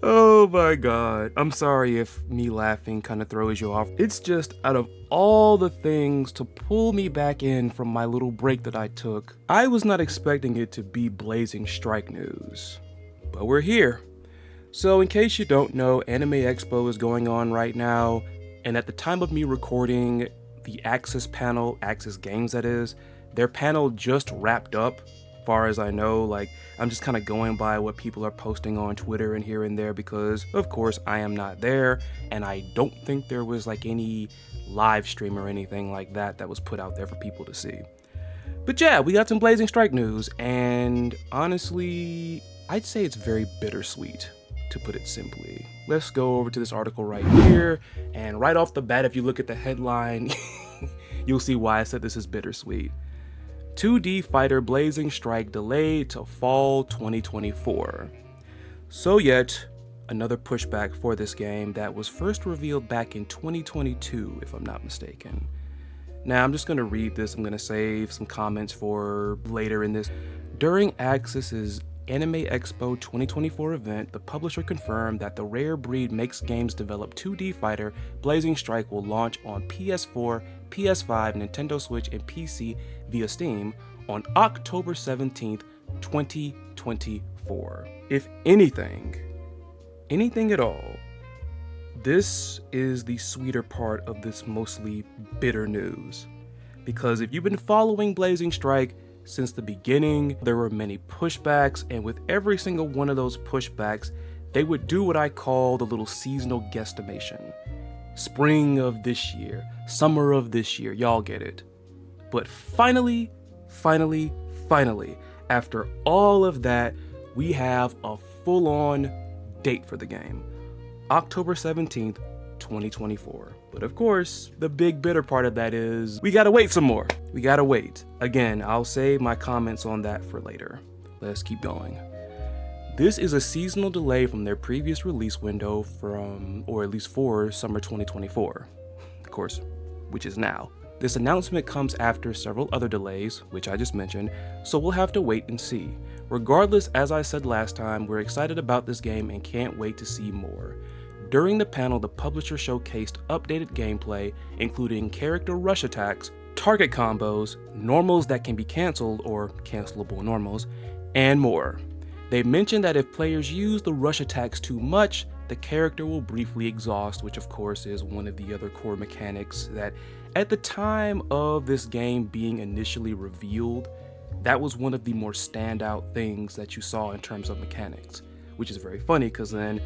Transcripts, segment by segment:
Oh my god. I'm sorry if me laughing kind of throws you off. It's just out of all the things to pull me back in from my little break that I took, I was not expecting it to be Blazing Strike news. But we're here. So in case you don't know, Anime Expo is going on right now, and at the time of me recording, the Axis panel, Axis Games that is, their panel just wrapped up. Far as I know, like, I'm just kind of going by what people are posting on Twitter and here and there because, of course, I am not there, and I don't think there was like any live stream or anything like that that was put out there for people to see. But yeah, we got some Blazing Strike news, and honestly, I'd say it's very bittersweet, to put it simply. Let's go over to this article right here, and right off the bat, if you look at the headline, you'll see why I said this is bittersweet. 2D fighter Blazing Strike delayed to fall 2024. So yet another pushback for this game that was first revealed back in 2022, if I'm not mistaken. Now I'm just going to read this, I'm going to save some comments for later in this. During Axis's Anime Expo 2024 event, the publisher confirmed that the Rare Breed Makes Games developed 2D fighter Blazing Strike will launch on PS4, PS5, Nintendo Switch, and PC via Steam on October 17th, 2024. If anything at all, this is the sweeter part of this mostly bitter news. Because if you've been following Blazing Strike since the beginning, there were many pushbacks, and with every single one of those pushbacks, they would do what I call the little seasonal guesstimation. Spring of this year, summer of this year, y'all get it. But finally, after all of that, we have a full-on date for the game. October 17th, 2024. But of course, the big bitter part of that is we gotta wait some more. We gotta wait. Again, I'll save my comments on that for later. Let's keep going. This is a seasonal delay from their previous release window or at least for summer 2024. Of course, which is now. This announcement comes after several other delays, which I just mentioned, so we'll have to wait and see. Regardless, as I said last time, we're excited about this game and can't wait to see more. During the panel, the publisher showcased updated gameplay, including character rush attacks, target combos, normals that can be cancelled or cancelable normals, and more. They mentioned that if players use the rush attacks too much, the character will briefly exhaust, which of course is one of the other core mechanics that at the time of this game being initially revealed, that was one of the more standout things that you saw in terms of mechanics, which is very funny because then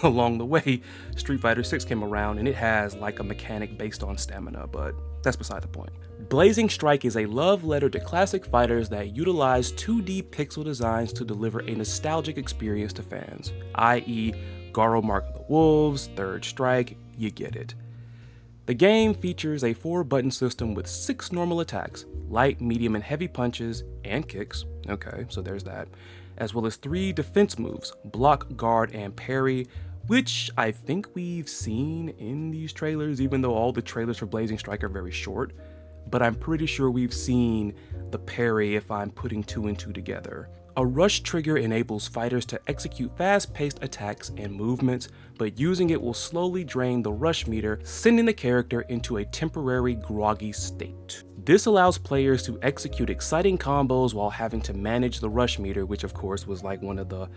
along the way, Street Fighter 6 came around and it has like a mechanic based on stamina, but that's beside the point. Blazing Strike is a love letter to classic fighters that utilize 2D pixel designs to deliver a nostalgic experience to fans, i.e. Garo Mark of the Wolves, Third Strike, you get it. The game features a 4-button system with 6 normal attacks, light, medium, and heavy punches and kicks, okay, so there's that, as well as 3 defense moves, block, guard, and parry, which I think we've seen in these trailers, even though all the trailers for Blazing Strike are very short, but I'm pretty sure we've seen the parry if I'm putting 2 and 2 together. A rush trigger enables fighters to execute fast-paced attacks and movements, but using it will slowly drain the rush meter, sending the character into a temporary groggy state. This allows players to execute exciting combos while having to manage the rush meter, which of course was like one of the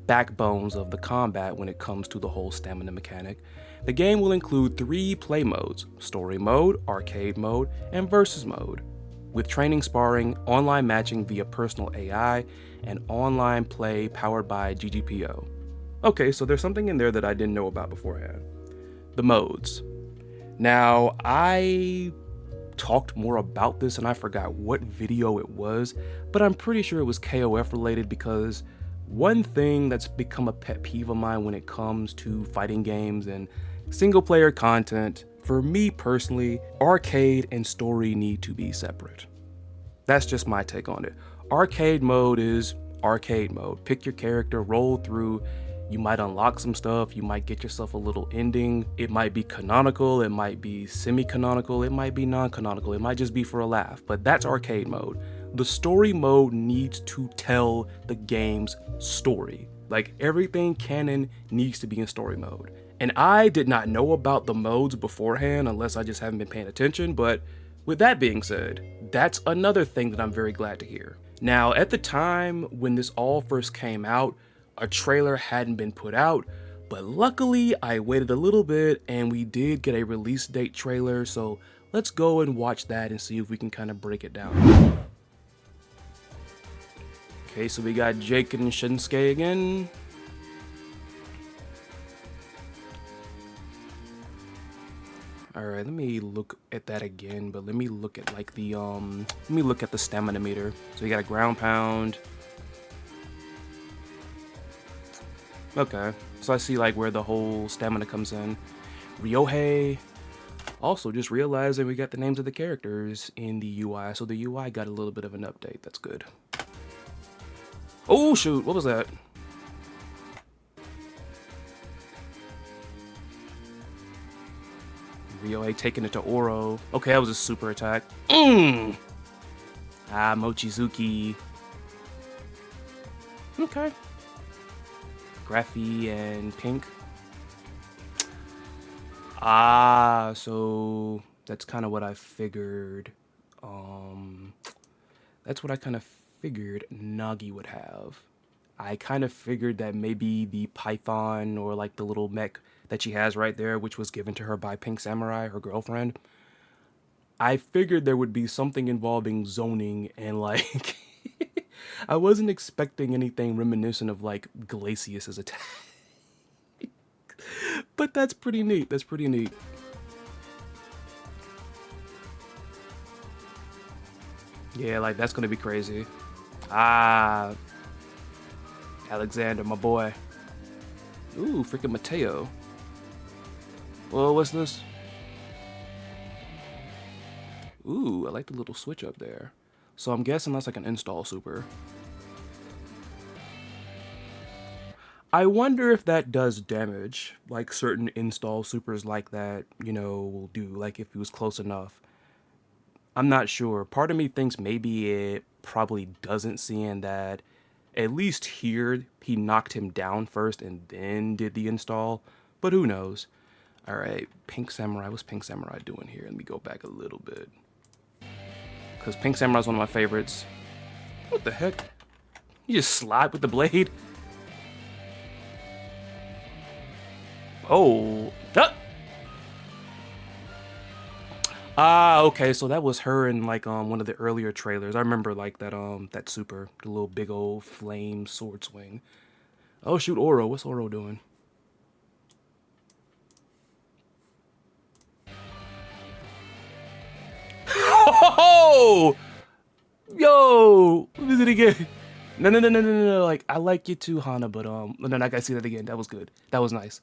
backbones of the combat when it comes to the whole stamina mechanic. The game will include 3 play modes: story mode, arcade mode, and versus mode, with training sparring, online matching via personal AI, and online play powered by GGPO. Okay, so there's something in there that I didn't know about beforehand. The modes. Now, I talked more about this and I forgot what video it was, but I'm pretty sure it was KOF related because one thing that's become a pet peeve of mine when it comes to fighting games and single player content, for me personally, arcade and story need to be separate. That's just my take on it. Arcade mode is arcade mode. Pick your character, roll through. You might unlock some stuff, you might get yourself a little ending. It might be canonical, it might be semi-canonical, it might be non-canonical, it might just be for a laugh, but that's arcade mode. The story mode needs to tell the game's story. Like, everything canon needs to be in story mode. And I did not know about the modes beforehand unless I just haven't been paying attention, but with that being said, that's another thing that I'm very glad to hear. Now, at the time when this all first came out, a trailer hadn't been put out, but luckily I waited a little bit and we did get a release date trailer, so let's go and watch that and see if we can kind of break it down. Okay, so we got Jake and Shinsuke again. Alright, let me look at that again, but let me look at like the let me look at the stamina meter. So you got a ground pound. Okay, so I see like where the whole stamina comes in. Ryohei. Also, just realizing we got the names of the characters in the UI, so the UI got a little bit of an update. That's good. Oh shoot, what was that? Ryohei taking it to Oro. Okay, that was a super attack. Ah, Mochizuki. Okay. Graphy and Pink. Ah, so that's kind of what I figured. That's what I kind of figured Nagi would have. I kind of figured that maybe the Python or like the little mech that she has right there, which was given to her by Pink Samurai, her girlfriend. I figured there would be something involving zoning and like I wasn't expecting anything reminiscent of like Glacius's attack. But that's pretty neat. That's pretty neat. Yeah, like that's gonna be crazy. Ah, Alexander, my boy. Ooh, freaking Mateo. Well, what's this? Ooh, I like the little switch up there. So I'm guessing that's like an install super. I wonder if that does damage, like certain install supers like that, you know, will do, like if it was close enough. I'm not sure. Part of me thinks maybe it probably doesn't, seeing that at least here he knocked him down first and then did the install, but who knows. All right, Pink Samurai, what's Pink Samurai doing here? Let me go back a little bit, because Pink Samurai is one of my favorites. What the heck? You just slide with the blade? Oh, ah, okay, so that was her in like one of the earlier trailers. I remember like that that super, the little big old flame sword swing. Oh shoot, Oro, what's Oro doing? Oh, yo, what is it again? No, like I like you too, Hana, but no, I gotta see that again. That was good. That was nice.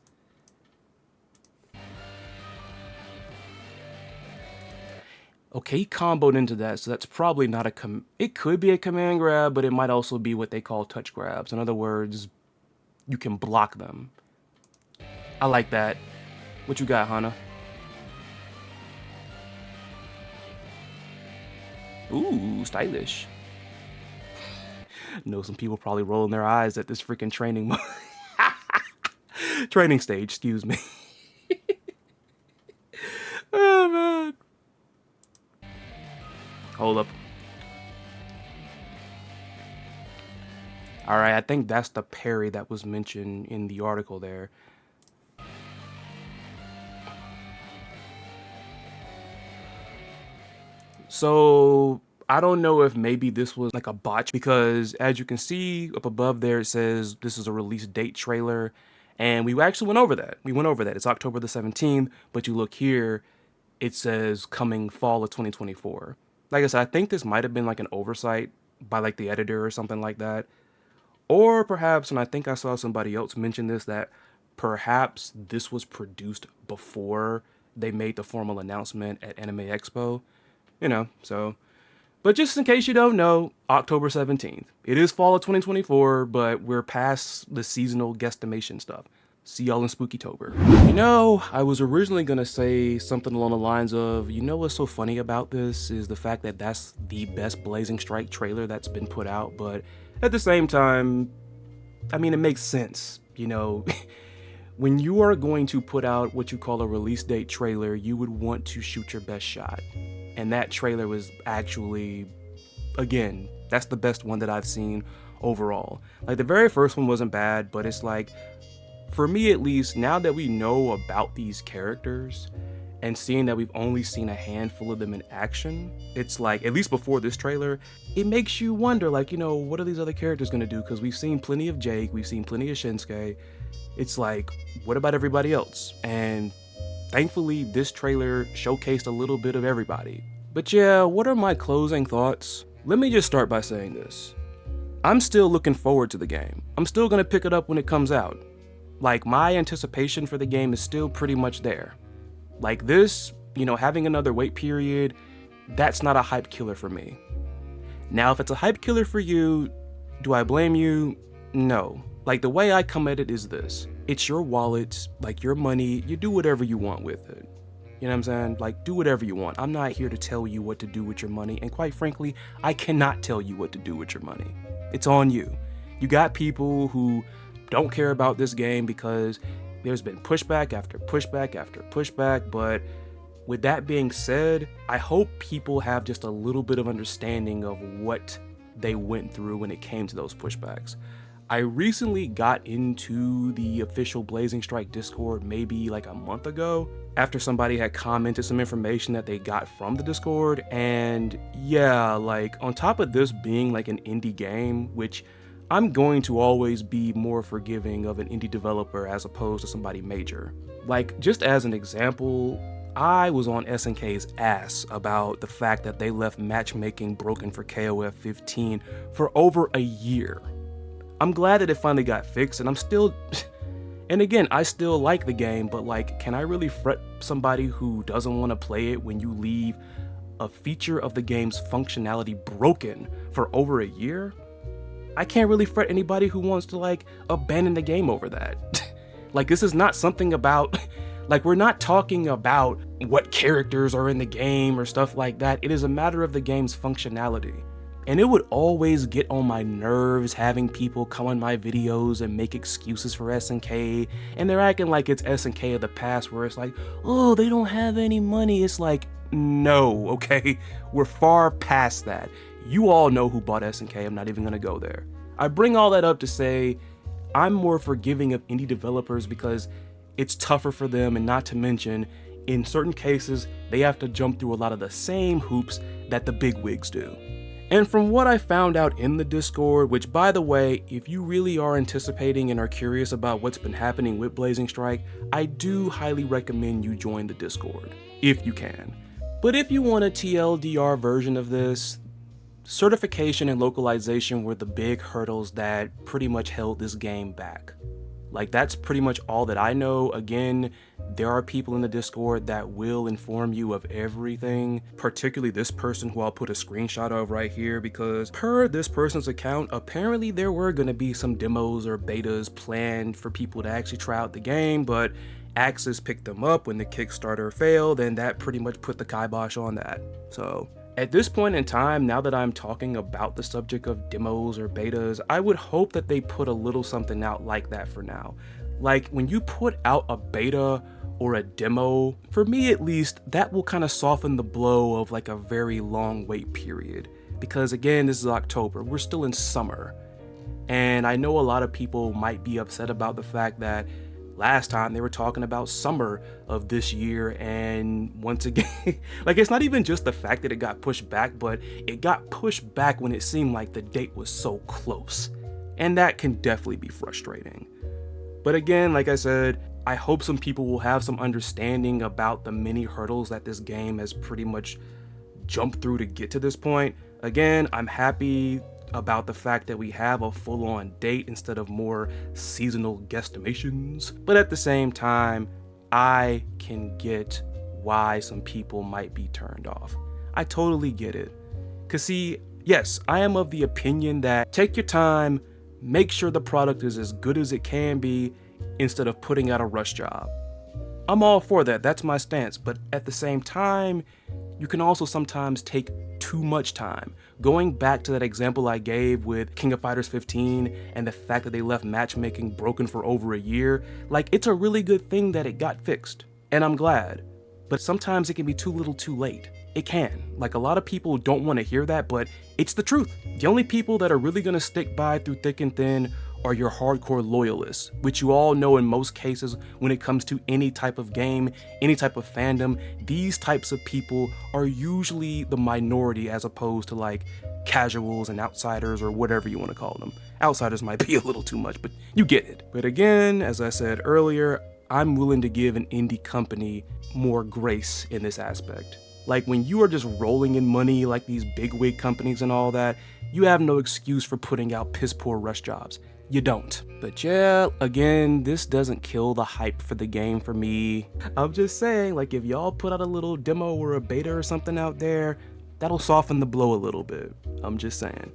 Okay, he comboed into that, so that's probably not a it could be a command grab, but it might also be what they call touch grabs. In other words, you can block them. I like that. What you got, Hana? Ooh, stylish. Know some people probably rolling their eyes at this freaking training training stage, excuse me. Oh man. Hold up. All right, I think that's the parry that was mentioned in the article there. So I don't know if maybe this was like a botch, because as you can see up above there, it says this is a release date trailer. And we actually went over that. We went over that. It's October the 17th, but you look here, it says coming fall of 2024. Like I said, I think this might have been like an oversight by like the editor or something like that. Or perhaps, and I think I saw somebody else mention this, that perhaps this was produced before they made the formal announcement at Anime Expo. You know, so. But just in case you don't know, October 17th. It is fall of 2024, but we're past the seasonal guesstimation stuff. See y'all in Spookytober. You know, I was originally gonna say something along the lines of, you know what's so funny about this is the fact that that's the best Blazing Strike trailer that's been put out, but at the same time, I mean, it makes sense, you know. When you are going to put out what you call a release date trailer, you would want to shoot your best shot. And that trailer was actually, again, that's the best one that I've seen overall. Like, the very first one wasn't bad, but it's like, for me at least, now that we know about these characters and seeing that we've only seen a handful of them in action, it's like, at least before this trailer, it makes you wonder, like, you know, what are these other characters gonna do? Because we've seen plenty of Jake, we've seen plenty of Shinsuke. It's like, what about everybody else? And thankfully, this trailer showcased a little bit of everybody. But yeah, what are my closing thoughts? Let me just start by saying this. I'm still looking forward to the game. I'm still gonna pick it up when it comes out. Like, my anticipation for the game is still pretty much there. Like this, you know, having another wait period, that's not a hype killer for me. Now, if it's a hype killer for you, do I blame you? No. Like, the way I come at it is this. It's your wallet, like your money, you do whatever you want with it. You know what I'm saying? Like, do whatever you want. I'm not here to tell you what to do with your money, and quite frankly, I cannot tell you what to do with your money. It's on you. You got people who don't care about this game because there's been pushback after pushback after pushback, but with that being said, I hope people have just a little bit of understanding of what they went through when it came to those pushbacks. I recently got into the official Blazing Strike Discord maybe like a month ago after somebody had commented some information that they got from the Discord, and yeah, like, on top of this being like an indie game, which I'm going to always be more forgiving of an indie developer as opposed to somebody major. Like, just as an example, I was on SNK's ass about the fact that they left matchmaking broken for KOF 15 for over a year. I'm glad that it finally got fixed, and I'm still, and again, I still like the game, but like, can I really fret somebody who doesn't want to play it when you leave a feature of the game's functionality broken for over a year? I can't really fret anybody who wants to like abandon the game over that. Like, this is not something about, like, we're not talking about what characters are in the game or stuff like that. It is a matter of the game's functionality. And it would always get on my nerves having people come on my videos and make excuses for SNK, and they're acting like it's SNK of the past where it's like, oh, they don't have any money. It's like, no, okay? We're far past that. You all know who bought SNK, I'm not even gonna go there. I bring all that up to say I'm more forgiving of indie developers because it's tougher for them, and not to mention, in certain cases, they have to jump through a lot of the same hoops that the big wigs do. And from what I found out in the Discord, which by the way, if you really are anticipating and are curious about what's been happening with Blazing Strike, I do highly recommend you join the Discord, if you can. But if you want a TLDR version of this, certification and localization were the big hurdles that pretty much held this game back. Like, that's pretty much all that I know. Again, there are people in the Discord that will inform you of everything, particularly this person who I'll put a screenshot of right here, because per this person's account, apparently there were going to be some demos or betas planned for people to actually try out the game, but Axis picked them up when the Kickstarter failed, and that pretty much put the kibosh on that. So at this point in time, now that I'm talking about the subject of demos or betas, I would hope that they put a little something out like that for now. Like, when you put out a beta or a demo, for me at least, that will kind of soften the blow of like a very long wait period. Because again, this is October, we're still in summer. And I know a lot of people might be upset about the fact that last time they were talking about summer of this year, and once again, like, it's not even just the fact that it got pushed back, but it got pushed back when it seemed like the date was so close. And that can definitely be frustrating. But again, like I said, I hope some people will have some understanding about the many hurdles that this game has pretty much jumped through to get to this point. Again, I'm happy about the fact that we have a full-on date instead of more seasonal guesstimations. But at the same time, I can get why some people might be turned off. I totally get it. Cause see, yes, I am of the opinion that take your time, make sure the product is as good as it can be, instead of putting out a rush job. I'm all for that, that's my stance, but at the same time, you can also sometimes take too much time. Going back to that example I gave with King of Fighters 15 and the fact that they left matchmaking broken for over a year, like, it's a really good thing that it got fixed, and I'm glad. But sometimes it can be too little too late. It can. Like, a lot of people don't want to hear that, but it's the truth. The only people that are really gonna stick by through thick and thin are your hardcore loyalists, which you all know in most cases when it comes to any type of game, any type of fandom, these types of people are usually the minority as opposed to like casuals and outsiders or whatever you want to call them. Outsiders might be a little too much, but you get it. But again, as I said earlier, I'm willing to give an indie company more grace in this aspect. Like, when you are just rolling in money like these bigwig companies and all that, you have no excuse for putting out piss poor rush jobs. You don't. But yeah, again, this doesn't kill the hype for the game for me. I'm just saying, like, if y'all put out a little demo or a beta or something out there, that'll soften the blow a little bit. I'm just saying.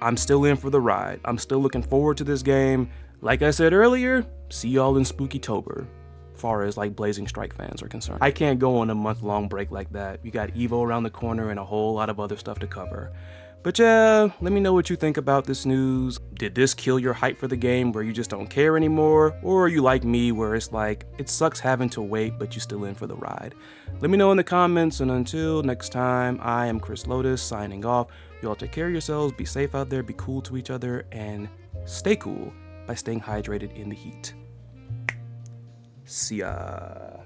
I'm still in for the ride. I'm still looking forward to this game. Like I said earlier, see y'all in Spookytober, far as like Blazing Strike fans are concerned. I can't go on a month-long break like that. We got EVO around the corner and a whole lot of other stuff to cover. But yeah, let me know what you think about this news. Did this kill your hype for the game where you just don't care anymore? Or are you like me where it's like, it sucks having to wait, but you're still in for the ride? Let me know in the comments, and until next time, I am Chris Lotus signing off. You all take care of yourselves, be safe out there, be cool to each other, and stay cool by staying hydrated in the heat. See ya.